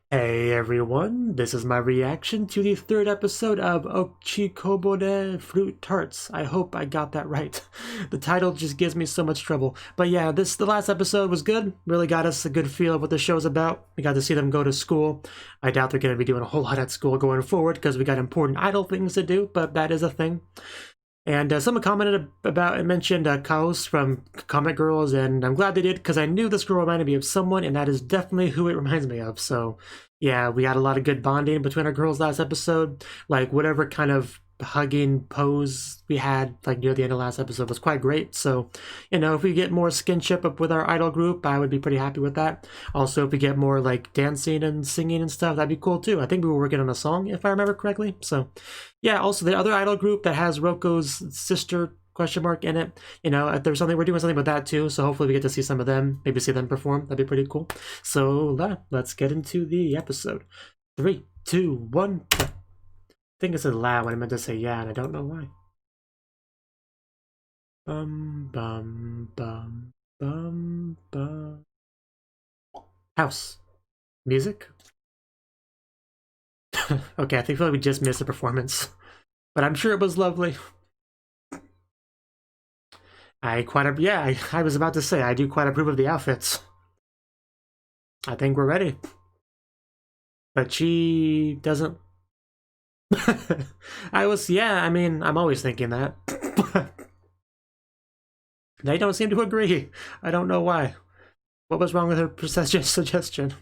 Hey everyone, this is my reaction to the third episode of Ochikobore Fruit Tarts. I hope I got that right. The title just gives me so much trouble. But yeah, the last episode was good. Really got us a good feel of what the show's about. We got to see them go to school. I doubt they're going to be doing a whole lot at school going forward because we got important idol things to do, but that is a thing. And someone commented about and mentioned Kaos from Comic Girls, and I'm glad they did because I knew this girl reminded me of someone, and that is definitely who it reminds me of. So, yeah, we had a lot of good bonding between our girls last episode. Like, whatever kind of hugging pose we had, like, near the end of last episode was quite great. So, you know, if we get more skinship up with our idol group, I would be pretty happy with that. Also, if we get more, like, dancing and singing and stuff, that'd be cool too. I think we were working on a song, if I remember correctly. So, yeah, also the other idol group that has Roko's sister question mark in it, you know, if there's something, we're doing something with that too, so hopefully we get to see some of them, maybe see them perform. That'd be pretty cool. So let's get into the episode. 3, 2, 1. I think I said loud when I meant to say yeah, and I don't know why. Bum bum bum bum bum. House music. Okay, I think we just missed the performance, but I'm sure it was lovely. I was about to say, I do quite approve of the outfits. I think we're ready. But she doesn't... I mean, I'm always thinking that. They don't seem to agree. I don't know why. What was wrong with her suggestion?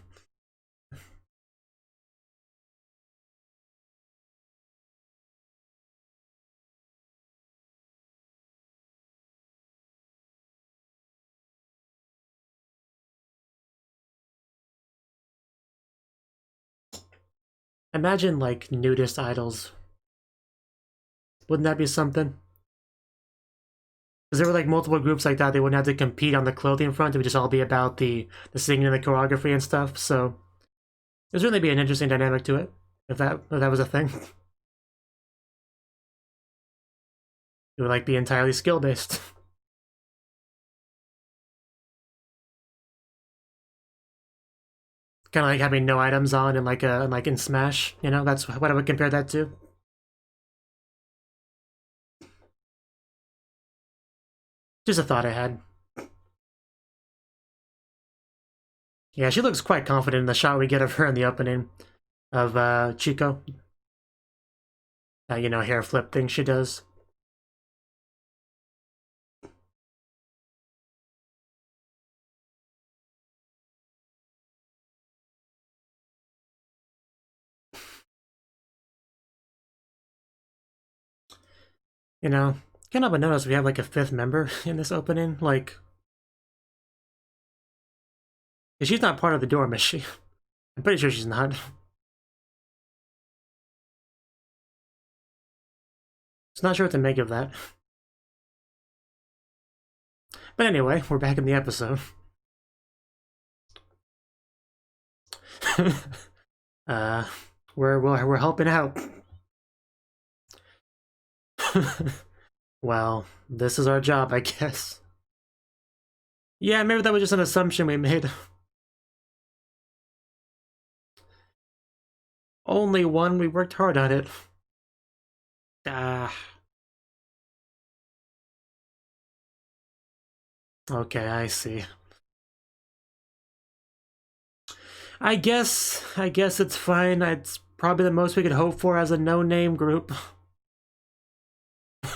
Imagine, like, nudist idols. Wouldn't that be something? Because there were, like, multiple groups like that. They wouldn't have to compete on the clothing front. It would just all be about the singing and the choreography and stuff. So, there's really be an interesting dynamic to it, if that was a thing. It would, like, be entirely skill-based. Kind of like having no items on and like in Smash, you know, that's what I would compare that to. Just a thought I had. Yeah, she looks quite confident in the shot we get of her in the opening of Chico. You know, hair flip thing she does. You know, can't help but notice we have like a 5th member in this opening. Like, she's not part of the dorm, is she? I'm pretty sure she's not. Just not sure what to make of that. But anyway, we're back in the episode. uh, we're helping out. Well, this is our job, I guess. Yeah, maybe that was just an assumption we made. Only one, we worked hard on it. Ah. Okay, I see. I guess it's fine. It's probably the most we could hope for as a no-name group.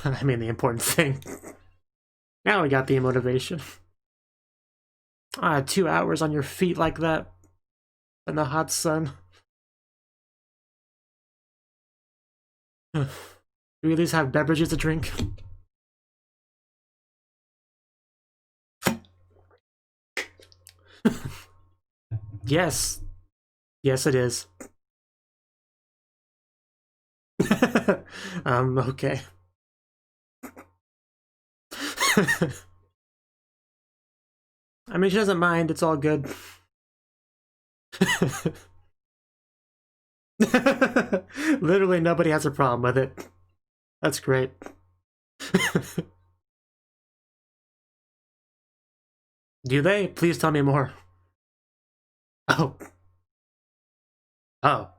I mean, the important thing. Now we got the motivation. 2 hours on your feet like that in the hot sun. Do we at least have beverages to drink? Yes. Yes, it is. Okay. I mean, she doesn't mind. It's all good. Literally nobody has a problem with it. That's great. Do they? Please tell me more. Oh. Oh.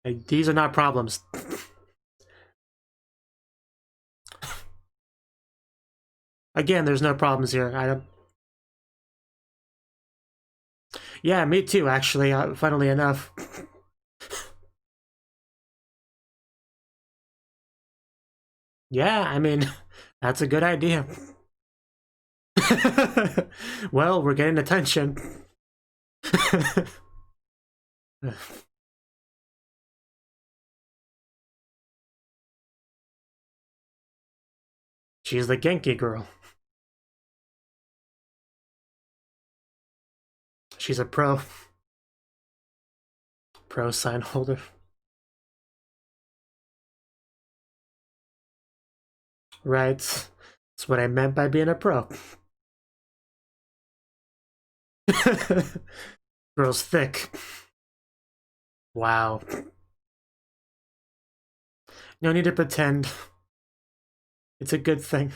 These are not problems. Again, there's no problems here, Adam. Yeah, me too, actually, funnily enough. Yeah, I mean, that's a good idea. Well, we're getting attention. She's the Genki girl. She's a pro sign holder. Right. That's what I meant by being a pro. Girl's thick. Wow. No need to pretend. It's a good thing.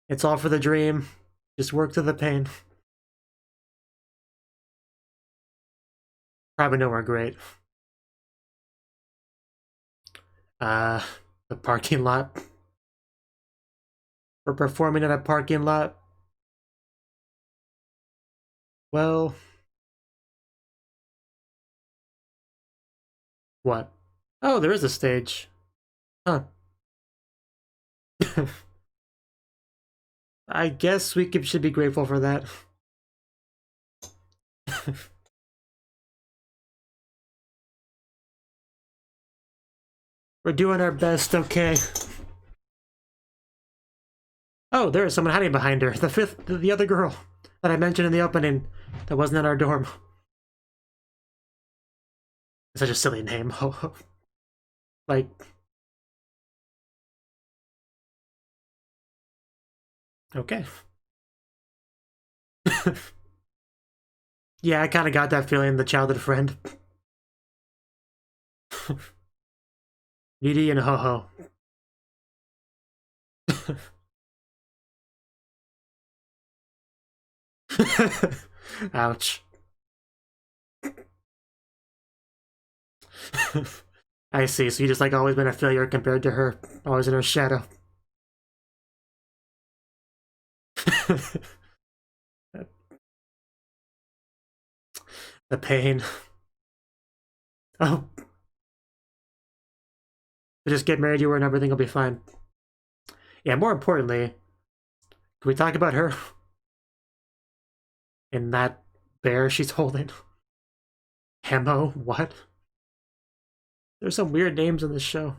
It's all for the dream. Just work through the pain. Probably nowhere great. The parking lot. We're performing at a parking lot. Well... What? Oh, there is a stage. Huh. I guess we should be grateful for that. We're doing our best, okay. Oh, there is someone hiding behind her. The other girl that I mentioned in the opening that wasn't in our dorm. It's such a silly name. Like... Okay. Yeah, I kind of got that feeling, the childhood friend. Needy and ho-ho. Ouch. I see, so you just like always been a failure compared to her, always in her shadow. The pain. Oh. Just get married to her and everything will be fine. Yeah, more importantly, can we talk about her? In that bear she's holding? Hemo? What? There's some weird names in this show.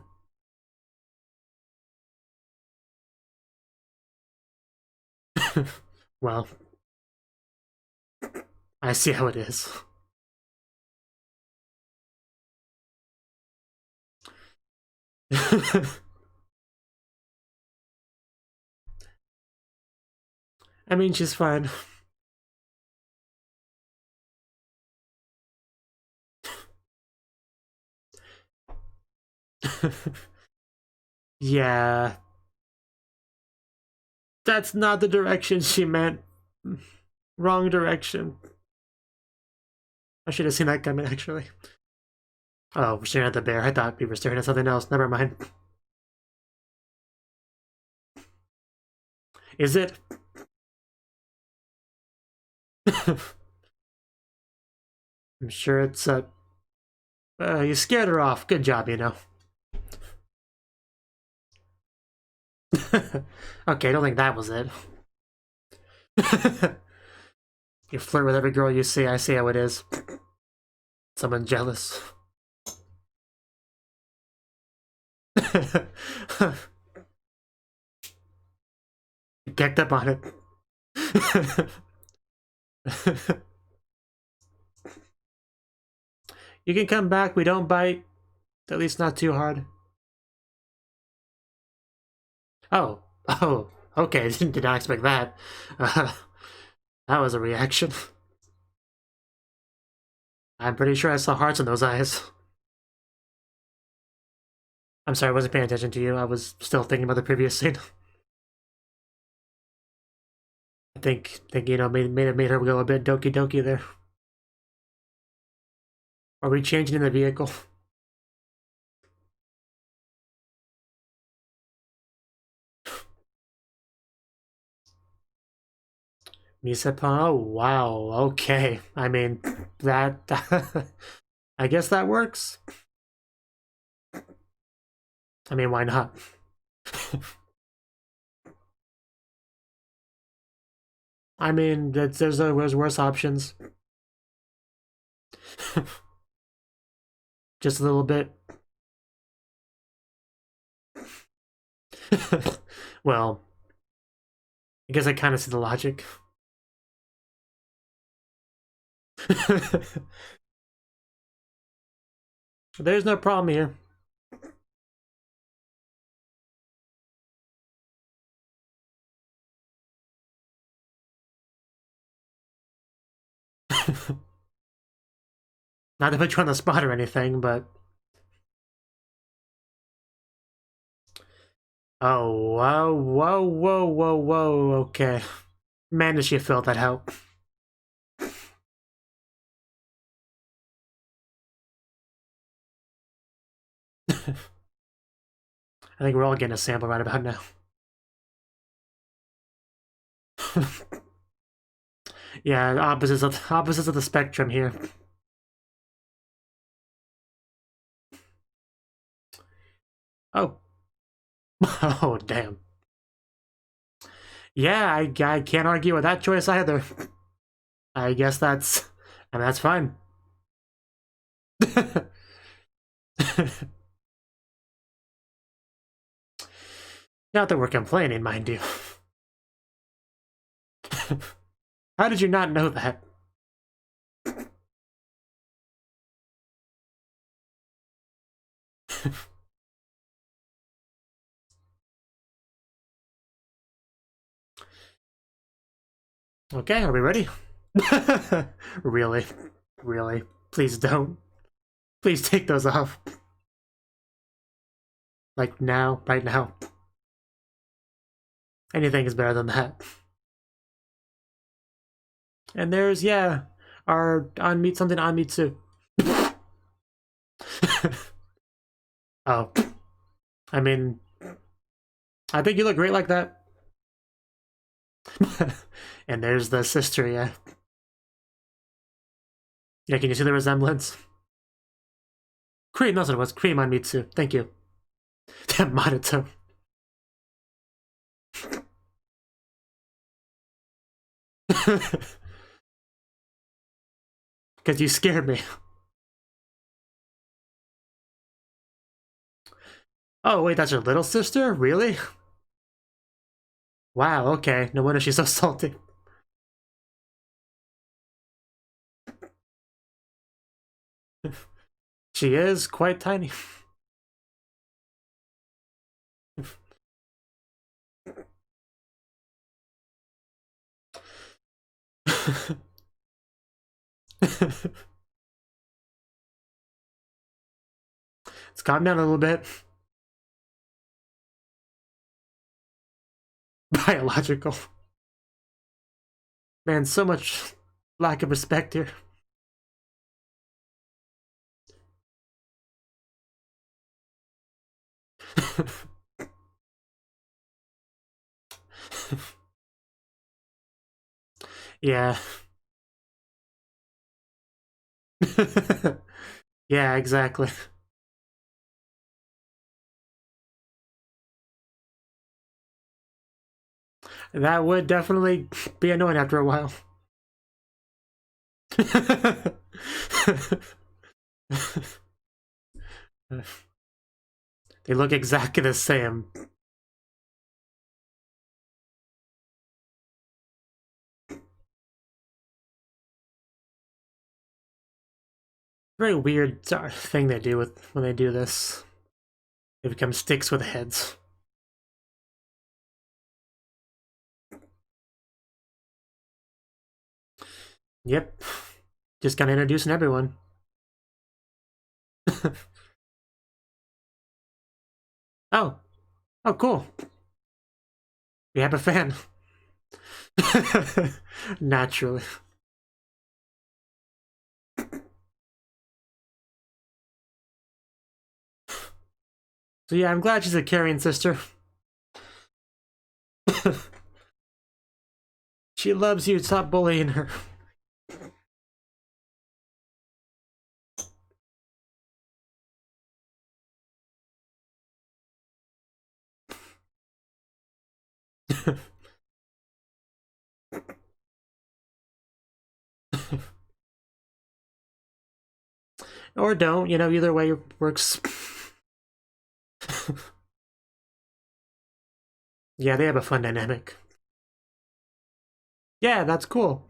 Well, I see how it is. I mean, she's fine. Yeah. That's not the direction she meant. Wrong direction. I should have seen that coming, actually. Oh, we're staring at the bear. I thought we were staring at something else. Never mind. Is it? I'm sure it's you scared her off. Good job, you know. Okay, I don't think that was it. You flirt with every girl you see. I see how it is. Someone jealous. You picked up on it. You can come back. We don't bite. At least not too hard. Oh. Oh. Okay, did not expect that. That was a reaction. I'm pretty sure I saw hearts in those eyes. I'm sorry, I wasn't paying attention to you. I was still thinking about the previous scene. think you know made her go a bit doki doki there. Are we changing in the vehicle? Misapan, oh wow, okay. I mean, that, I guess that works. I mean, why not? I mean, there's worse options. Just a little bit. Well, I guess I kind of see the logic. There's no problem here. Not to put you on the spot or anything, but... Oh, whoa, whoa, whoa, whoa, whoa, okay. Man, does she feel that out. I think we're all getting a sample right about now. Yeah, opposites of the spectrum here. Oh. Oh, damn. Yeah, I can't argue with that choice either. I guess that's... I mean, that's fine. Not that we're complaining, mind you. How did you not know that? Okay, are we ready? Really? Really? Please don't. Please take those off. Like now, right now. Anything is better than that. And there's, yeah, our something on me too. Oh. I mean, I think you look great like that. And there's the sister, yeah. Yeah, can you see the resemblance? Cream, that's what it was. Cream on me too. Thank you. That Monotone. Because you scared me. Oh, wait, that's your little sister? Really? Wow, okay. No wonder she's so salty. She is quite tiny. It's calmed down a little bit. Biological. Man, so much lack of respect here. Yeah. Yeah, exactly. That would definitely be annoying after a while. They look exactly the same. Very weird thing they do with when they do this. They become sticks with heads. Yep. Just kind of introducing everyone. Oh. Oh, cool. We have a fan. Naturally. So yeah, I'm glad she's a caring sister. She loves you, stop bullying her. Or don't, you know, either way works. Yeah, they have a fun dynamic. Yeah, that's cool.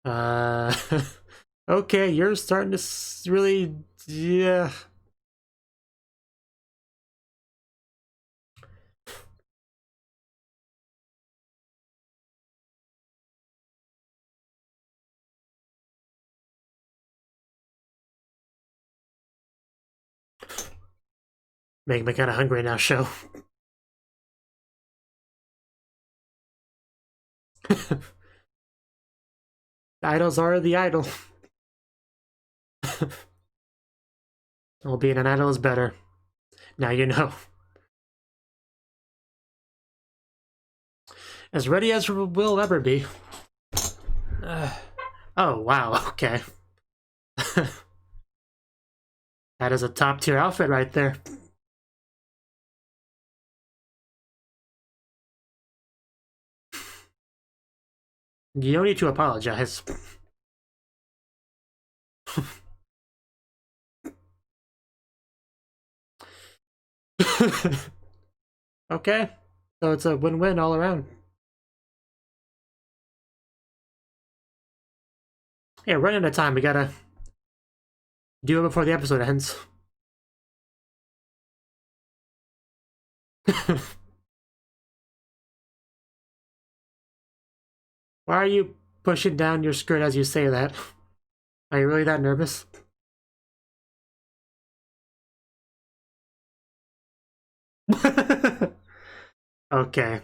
uh, okay, you're starting to really, yeah. Making me kind of hungry now, show. Idols are the idol. Well, being an idol is better. Now you know. As ready as we'll ever be. Oh, wow, okay. That is a top-tier outfit right there. You don't need to apologize. Okay, so it's a win-win all around. Yeah, running out of time. We gotta do it before the episode ends. Why are you pushing down your skirt as you say that? Are you really that nervous? Okay.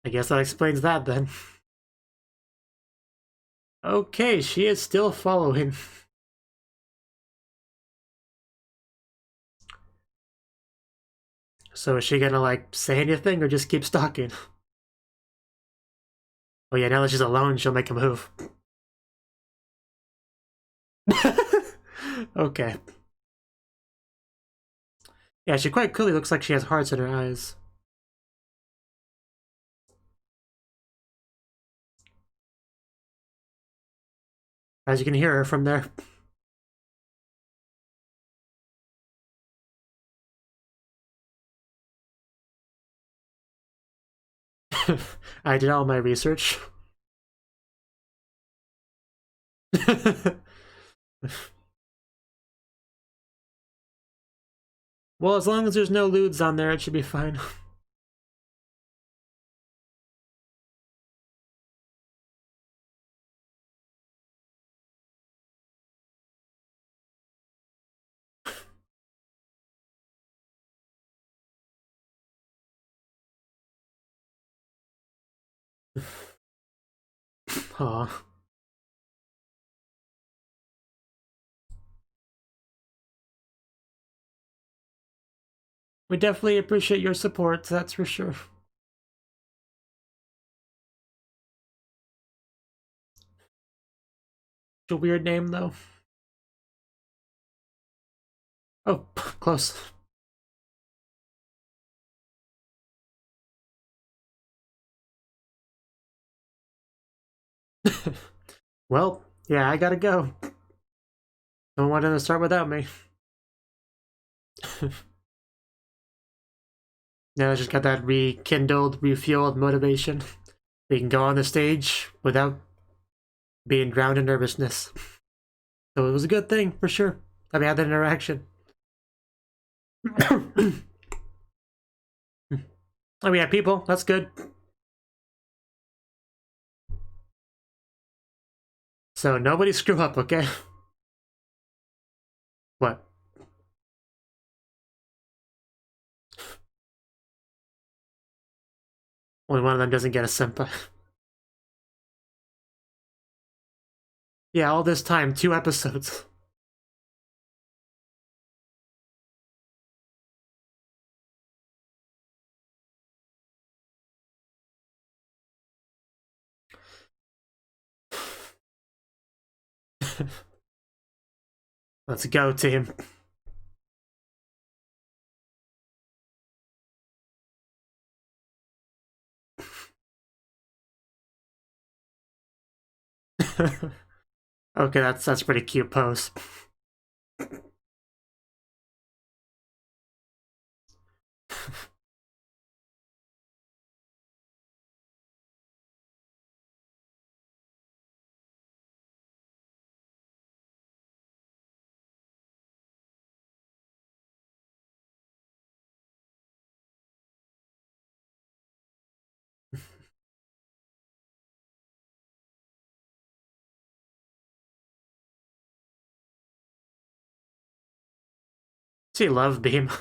I guess that explains that then. Okay, she is still following. So is she gonna, like, say anything or just keep stalking? Oh yeah, now that she's alone, she'll make a move. Okay. Yeah, she quite clearly looks like she has hearts in her eyes. As you can hear her from there. I did all my research. Well, as long as there's no lewds on there, it should be fine. Aw. We definitely appreciate your support, that's for sure. It's a weird name, though. Oh, close. Well, yeah, I gotta go. Don't want him to start without me. Now I just got that rekindled, refueled motivation. We can go on the stage without being drowned in nervousness. So it was a good thing, for sure, that we had that interaction. Oh, we have people, that's good. So nobody screw up, okay? What? Only one of them doesn't get a senpai. Yeah, all this time, 2 episodes. Let's go, team. Okay, that's pretty cute pose. See, love beam.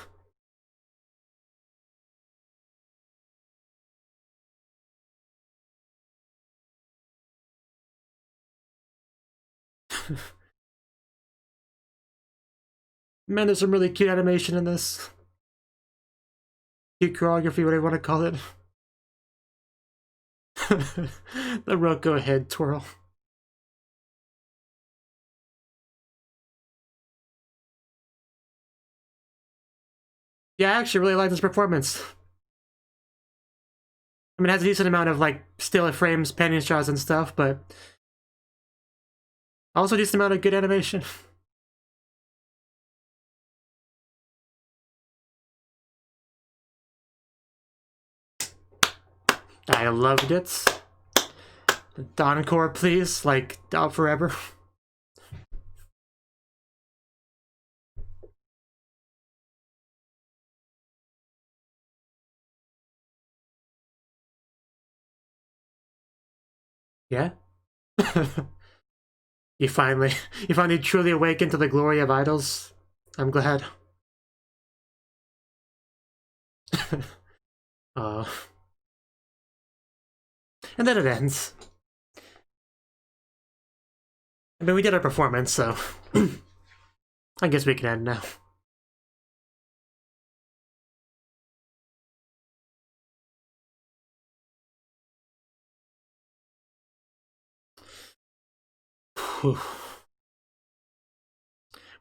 Man, there's some really cute animation in this. Cute choreography, whatever you want to call it. The Roko head twirl. Yeah, I actually really like this performance. I mean, it has a decent amount of, like, still frames, panning shots and stuff, but also a decent amount of good animation. I loved it. Encore, please. Like, out forever. Yeah? You finally truly awakened to the glory of idols. I'm glad. uh, and then it ends. I mean, we did our performance, so I guess we can end now.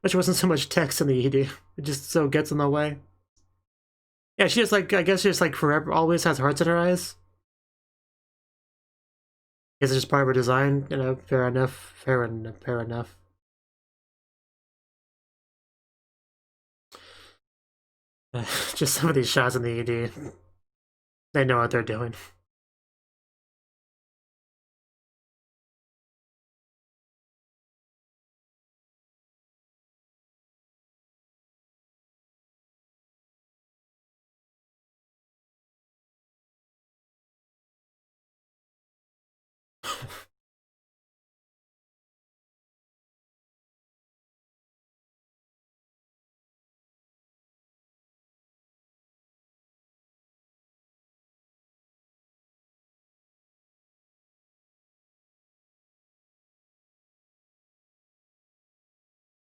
Which wasn't so much text in the ED. It just so gets in the way. Yeah, she just like, I guess she just like forever always has hearts in her eyes. I guess it's just part of her design, you know, fair enough, fair enough. Just some of these shots in the ED. They know what they're doing.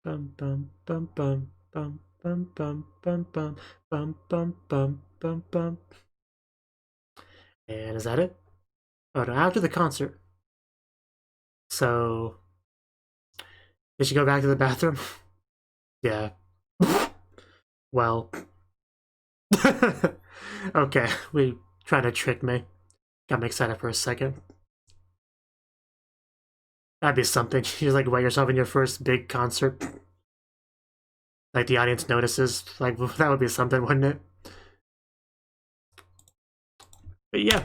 Bum bum bum bum bum bum bum bum bum bum bum bum bum bum. And is that it? Oh no, after the concert. So did she go back to the bathroom? Yeah. Well. Okay, we trying to trick me. Got me excited for a second. That'd be something. You just like wet yourself in your first big concert. Like the audience notices. Like that would be something, wouldn't it? But yeah.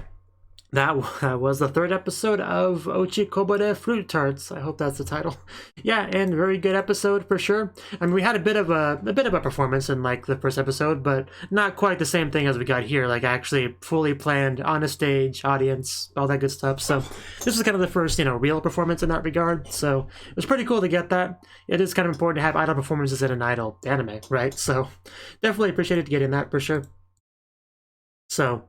That was the third episode of Ochikobore Fruit Tarts. I hope that's the title. Yeah, and very good episode for sure. I mean, we had a bit of a performance in like the first episode, but not quite the same thing as we got here. Like actually fully planned on a stage, audience, all that good stuff. So this is kind of the first, real performance in that regard. So it was pretty cool to get that. It is kind of important to have idol performances in an idol anime, right? So definitely appreciated getting that for sure. So.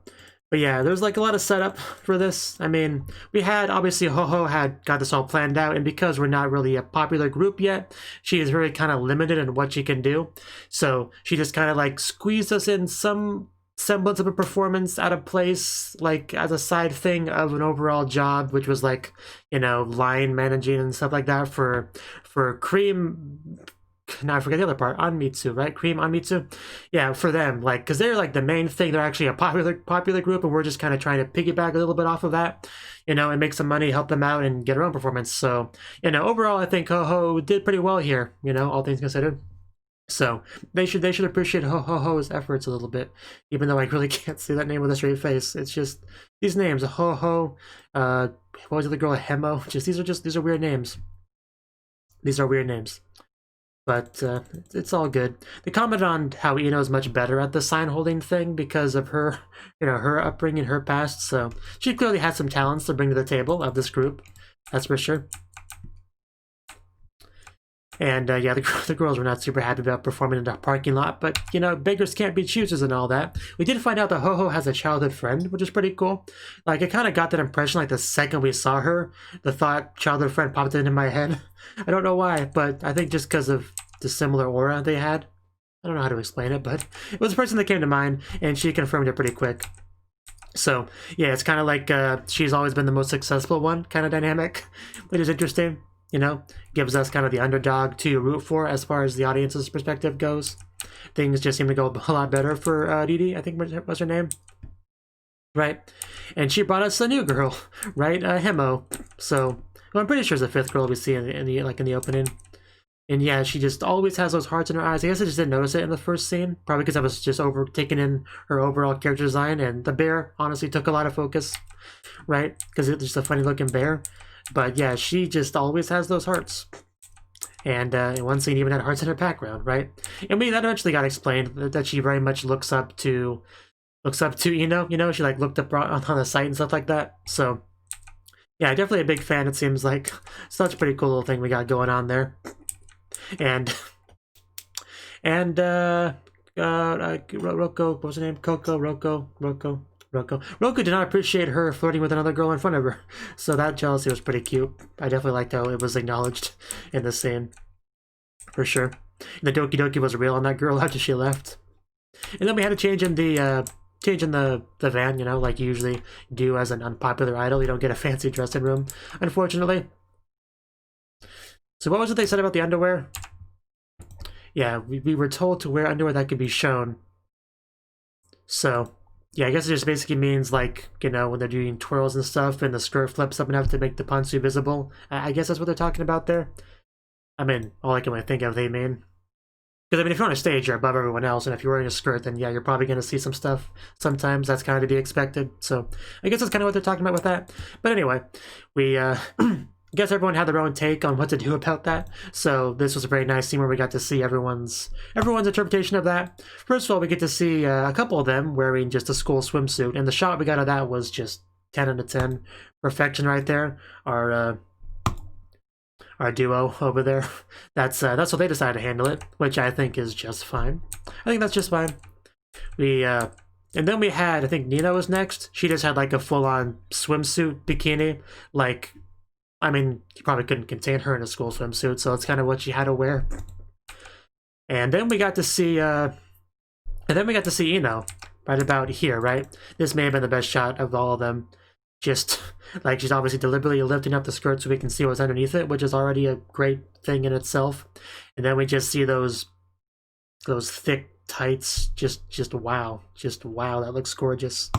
But yeah, there's like a lot of setup for this. I mean, we had, obviously, Ho-Ho had got this all planned out, and because we're not really a popular group yet, she is very kind of limited in what she can do. So she just kind of like squeezed us in some semblance of a performance out of place, like as a side thing of an overall job, which was like, line managing and stuff like that for Cream. Now I forget the other part. Anmitsu, right? Cream Anmitsu. Yeah, for them, like, because they're like the main thing. They're actually a popular group, and we're just kind of trying to piggyback a little bit off of that, and make some money, help them out, and get our own performance. So, overall, I think Ho-Ho did pretty well here. all things considered. So they should appreciate Ho-Ho's efforts a little bit, even though I really can't say that name with a straight face. It's just these names, Ho-Ho. What was the other girl? Hemo. These are weird names. These are weird names. But it's all good. They commented on how Ino is much better at the sign holding thing because of her, her upbringing, her past. So she clearly has some talents to bring to the table of this group. That's for sure. And yeah, the girls were not super happy about performing in the parking lot, but beggars can't be choosers and all that. We did find out that Ho-Ho has a childhood friend, which is pretty cool. Like, I kind of got that impression like the second we saw her. The thought childhood friend popped into my head. I don't know why, but I think just because of the similar aura they had. I don't know how to explain it, but it was the person that came to mind, and she confirmed it pretty quick. So yeah, it's kind of like she's always been the most successful one kind of dynamic, which is interesting. Gives us kind of the underdog to root for as far as the audience's perspective goes. Things just seem to go a lot better for Didi, I think was her name. Right? And she brought us a new girl, right? Hemo. So, well, I'm pretty sure it's the fifth girl we see in the opening. And yeah, she just always has those hearts in her eyes. I guess I just didn't notice it in the first scene. Probably because I was just taking in her overall character design. And the bear, honestly, took a lot of focus. Right? Because it's just a funny looking bear. But yeah, she just always has those hearts. And in one scene even had hearts in her background, right? And that eventually got explained that she very much looks up to Ino. She like looked up on the site and stuff like that. So yeah, definitely a big fan, it seems like. So that's a pretty cool little thing we got going on there. And Roko, what was her name? Roko did not appreciate her flirting with another girl in front of her, so that jealousy was pretty cute. I definitely liked how it was acknowledged in this scene, for sure. And the Doki Doki was real on that girl after she left. And then we had a change in the van, like you usually do as an unpopular idol. You don't get a fancy dressing room, unfortunately. So what was it they said about the underwear? Yeah, we were told to wear underwear that could be shown. So yeah, I guess it just basically means like, when they're doing twirls and stuff and the skirt flips up enough to make the pantsu visible. I guess that's what they're talking about there. I mean, all I can really think of they mean. Because, I mean, if you're on a stage, you're above everyone else, and if you're wearing a skirt, then yeah, you're probably going to see some stuff. Sometimes that's kind of to be expected. So I guess that's kind of what they're talking about with that. But anyway, we, I guess everyone had their own take on what to do about that. So this was a very nice scene where we got to see everyone's interpretation of that. First of all, we get to see a couple of them wearing just a school swimsuit, and the shot we got of that was just 10 out of 10. Perfection right there. Our duo over there. That's what they decided to handle it, which I think is just fine. I think that's just fine. And then we had, I think Nina was next. She just had like a full-on swimsuit bikini, like, I mean, you probably couldn't contain her in a school swimsuit, so it's kind of what she had to wear. And then we got to see, Ino, right about here, right? This may have been the best shot of all of them. Just, like, she's obviously deliberately lifting up the skirt so we can see what's underneath it, which is already a great thing in itself. And then we just see those thick tights, just wow. Just wow, that looks gorgeous.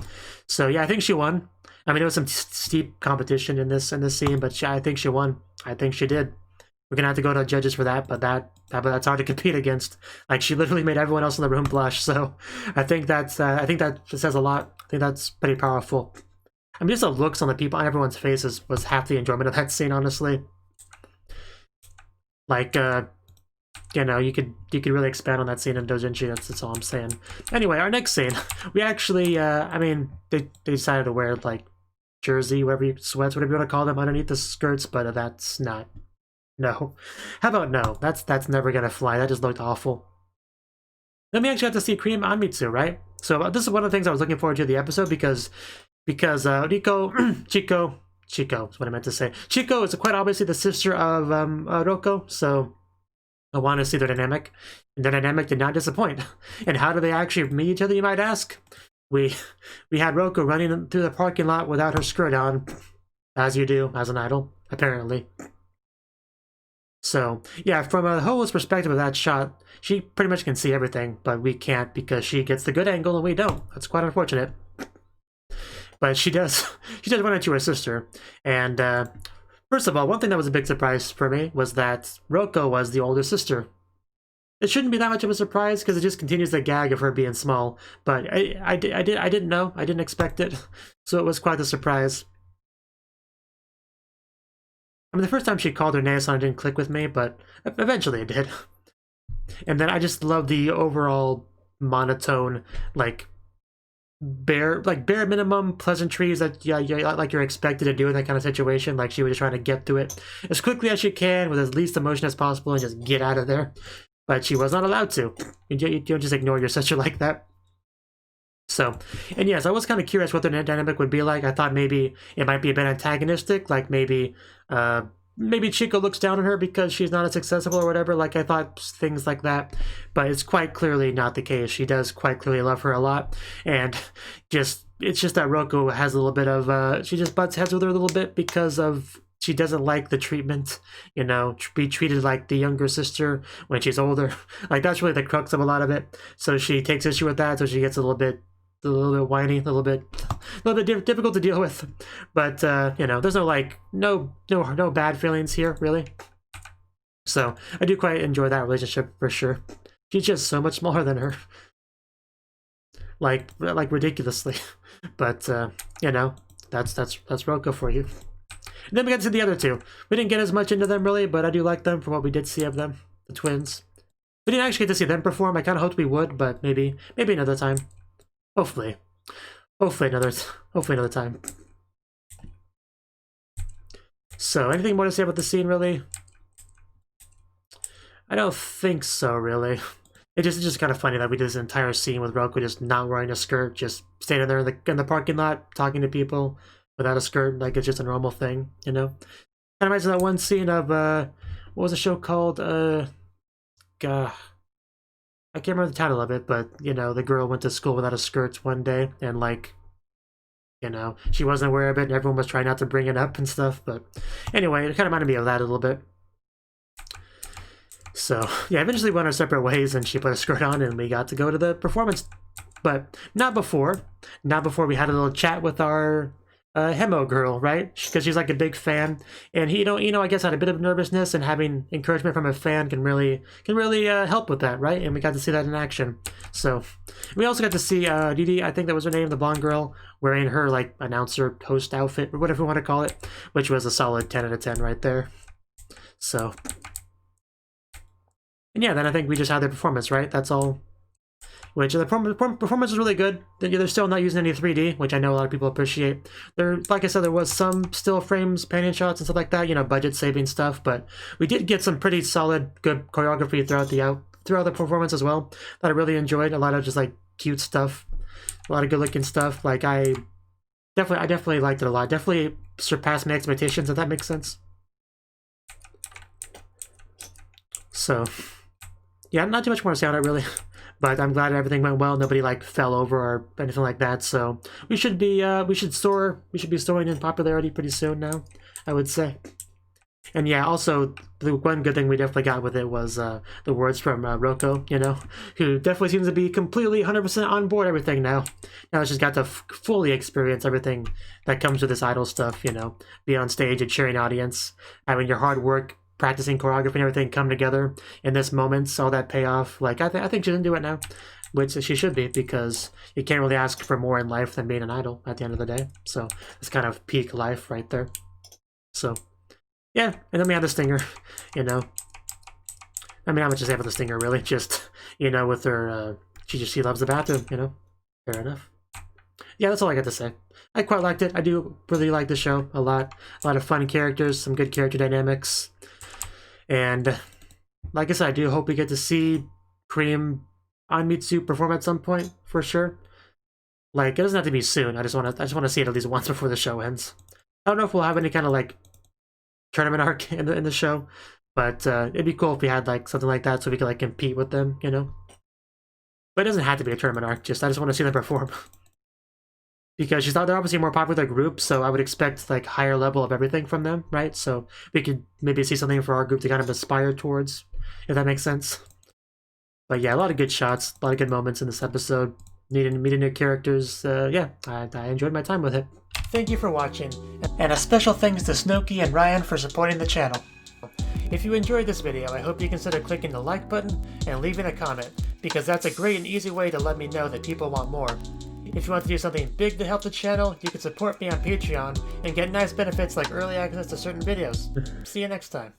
So yeah, I think she won. I mean, there was some steep competition in this scene, but I think she won. I think she did. We're gonna have to go to judges for that, but that's hard to compete against. Like, she literally made everyone else in the room blush. So I think that says a lot. I think that's pretty powerful. I mean, just the looks on the people on everyone's faces was half the enjoyment of that scene, honestly. Like, you know, you could really expand on that scene in Dojinshi. That's all I'm saying. Anyway, our next scene, we actually, I mean, they decided to wear like jersey, sweats, whatever you want to call them, underneath the skirts, but that's not. No. How about no? That's never gonna fly. That just looked awful. Then we actually got to see Cream Anmitsu, right? So this is one of the things I was looking forward to the episode because Chico is what I meant to say. Chico is quite obviously the sister of Roko, so I want to see their dynamic. And their dynamic did not disappoint. And how do they actually meet each other, you might ask? We had Roko running through the parking lot without her skirt on, as you do as an idol, apparently. So, yeah, from a Holo's perspective of that shot, she pretty much can see everything, but we can't because she gets the good angle and we don't. That's quite unfortunate. But she does run into her sister. And first of all, one thing that was a big surprise for me was that Roko was the older sister. It shouldn't be that much of a surprise because it just continues the gag of her being small. But I didn't know. I didn't expect it. So it was quite a surprise. I mean, the first time she called her Naosan didn't click with me, but eventually it did. And then I just love the overall monotone, like bare minimum pleasantries that like you're expected to do in that kind of situation. Like she was just trying to get through it as quickly as she can with as least emotion as possible and just get out of there. But she was not allowed to. You don't just ignore your sister like that. So, and yes, I was kind of curious what the dynamic would be like. I thought maybe it might be a bit antagonistic, like maybe Chico looks down on her because she's not as successful or whatever. Like I thought things like that, but it's quite clearly not the case. She does quite clearly love her a lot, and it's just that Roko has a little bit of she just butts heads with her a little bit because of she doesn't like the treatment, you know, be treated like the younger sister when she's older. Like that's really the crux of a lot of it. So she takes issue with that, so she gets a little bit whiny, a little bit difficult to deal with, but you know, there's no bad feelings here really. So I do quite enjoy that relationship for sure. She's just so much smaller than her, like ridiculously, but you know, that's Roko for you. And then we got to see the other two. We didn't get as much into them really, but I do like them for what we did see of them, the twins. We didn't actually get to see them perform. I kind of hoped we would, but maybe another time. Hopefully another time. So, anything more to say about the scene, really? I don't think so, really. It's just kind of funny that we did this entire scene with Roko just not wearing a skirt, just standing there in the parking lot talking to people without a skirt, like it's just a normal thing, you know? Kind of reminds me of that one scene of what was the show called? I can't remember the title of it, but, you know, the girl went to school without a skirt one day, and, like, you know, she wasn't aware of it, and everyone was trying not to bring it up and stuff, but anyway, it kind of reminded me of that a little bit. So, yeah, eventually we went our separate ways, and she put a skirt on, and we got to go to the performance, but not before we had a little chat with our Hemo girl, right? Because she's like a big fan, and he, you know, I guess had a bit of nervousness, and having encouragement from a fan can really help with that, right? And we got to see that in action. So we also got to see Didi, I think that was her name, the blonde girl, wearing her like announcer host outfit or whatever you want to call it, which was a solid 10 out of 10 right there. So, and yeah, then I think we just had the performance, right? That's all. Which the performance is really good. They're still not using any 3D, which I know a lot of people appreciate. Like I said, there was some still frames, panning shots, and stuff like that. You know, budget-saving stuff. But we did get some pretty solid, good choreography throughout the performance as well. That I really enjoyed. A lot of just like cute stuff, a lot of good-looking stuff. Like I definitely liked it a lot. Definitely surpassed my expectations. If that makes sense. So, yeah, not too much more to say on it really. But I'm glad everything went well. Nobody like fell over or anything like that. So we should be soaring in popularity pretty soon now, I would say. And yeah, also the one good thing we definitely got with it was the words from Roko, you know, who definitely seems to be completely 100% on board everything now. Now she's got to fully experience everything that comes with this idol stuff, you know, be on stage, a cheering audience, having your hard work, practicing choreography and everything come together in this moment, all that payoff. Like I think she's into it now. which she should be, because you can't really ask for more in life than being an idol at the end of the day. So it's kind of peak life right there. So yeah, and then we have the stinger, you know. I mean, how much is able the stinger, really? Just, you know, with her, she loves the bathroom, you know. Fair enough. Yeah, that's all I got to say. I quite liked it. I do really like the show a lot. A lot of fun characters, some good character dynamics. And like I said, I do hope we get to see Cream on Mitsu perform at some point, for sure. Like, it doesn't have to be soon. I just want to see it at least once before the show ends. I don't know if we'll have any kind of like tournament arc in the show, but it'd be cool if we had like something like that so we could like compete with them, you know. But it doesn't have to be a tournament arc. I just want to see them perform. Because they're obviously a more popular group, so I would expect like higher level of everything from them, right? So we could maybe see something for our group to kind of aspire towards, if that makes sense. But yeah, a lot of good shots, a lot of good moments in this episode. Meeting new characters. Yeah, I enjoyed my time with it. Thank you for watching, and a special thanks to Cnouki and Ryan for supporting the channel. If you enjoyed this video, I hope you consider clicking the like button and leaving a comment, because that's a great and easy way to let me know that people want more. If you want to do something big to help the channel, you can support me on Patreon and get nice benefits like early access to certain videos. See you next time.